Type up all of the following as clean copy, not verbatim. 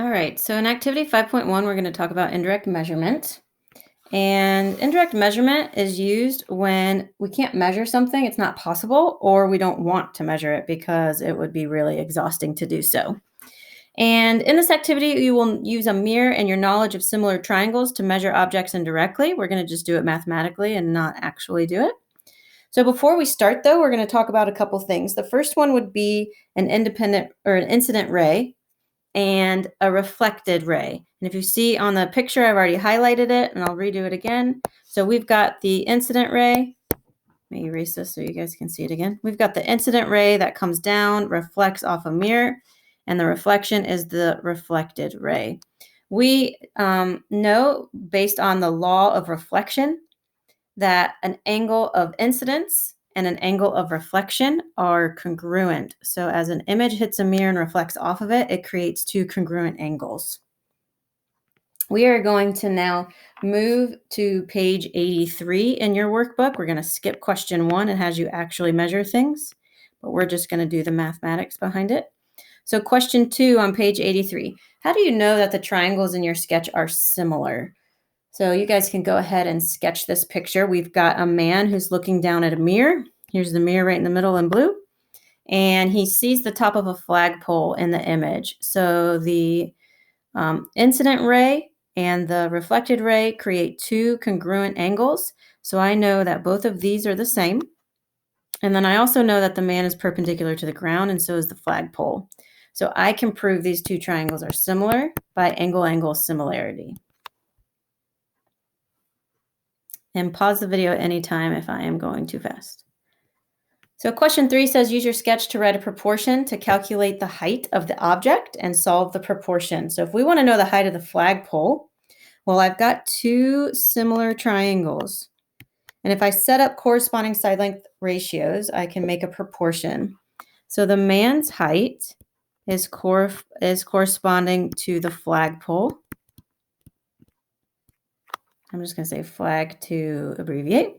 All right, so in activity 5.1, we're going to talk about indirect measurement. And indirect measurement is used when we can't measure something, it's not possible, or we don't want to measure it because it would be really exhausting to do so. And in this activity, you will use a mirror and your knowledge of similar triangles to measure objects indirectly. We're going to just do it mathematically and not actually do it. So before we start, though, we're going to talk about a couple things. The first one would be an independent or an incident ray and a reflected ray. And if you see on the picture, I've already highlighted it and I'll redo it again. So we've got the incident ray. Let me erase this so you guys can see it again. We've got the incident ray that comes down, reflects off a mirror, and the reflection is the reflected ray. We know based on the law of reflection that an angle of incidence and an angle of reflection are congruent. So as an image hits a mirror and reflects off of it, it creates two congruent angles. We are going to now move to page 83 in your workbook. We're going to skip question 1. It has you actually measure things, but we're just going to do the mathematics behind it. So question 2 on page 83. How do you know that the triangles in your sketch are similar? So you guys can go ahead and sketch this picture. We've got a man who's looking down at a mirror. Here's the mirror right in the middle in blue. And he sees the top of a flagpole in the image. So the incident ray and the reflected ray create two congruent angles. So I know that both of these are the same. And then I also know that the man is perpendicular to the ground, and so is the flagpole. So I can prove these two triangles are similar by angle-angle similarity. And pause the video at any time if I am going too fast. So question 3 says use your sketch to write a proportion to calculate the height of the object and solve the proportion. So if we want to know the height of the flagpole, well, I've got two similar triangles. And if I set up corresponding side length ratios, I can make a proportion. So the man's height is corresponding to the flagpole. I'm just going to say flag to abbreviate.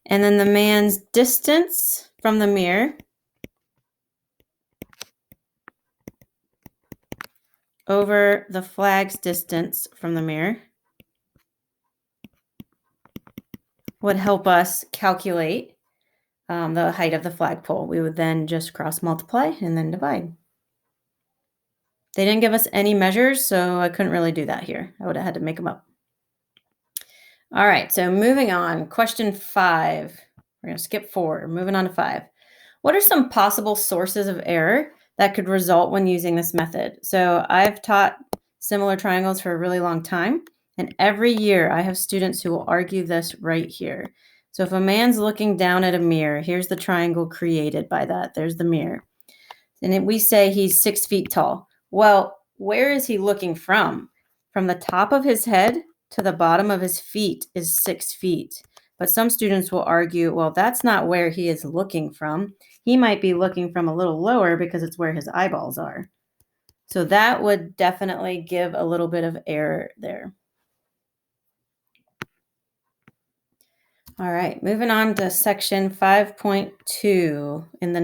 And then the man's distance from the mirror over the flag's distance from the mirror would help us calculate the height of the flagpole. We would then just cross multiply and then divide. They didn't give us any measures, so I couldn't really do that here. I would have had to make them up. All right, so moving on, question 5. We're going to skip 4, moving on to 5. What are some possible sources of error that could result when using this method? So I've taught similar triangles for a really long time, and every year I have students who will argue this right here. So if a man's looking down at a mirror, here's the triangle created by that. There's the mirror. And we say he's 6 feet tall. Well, where is he looking from? From the top of his head to the bottom of his feet is 6 feet. But some students will argue, well, that's not where he is looking from. He might be looking from a little lower because it's where his eyeballs are. So that would definitely give a little bit of error there. All right, moving on to section 5.2 in the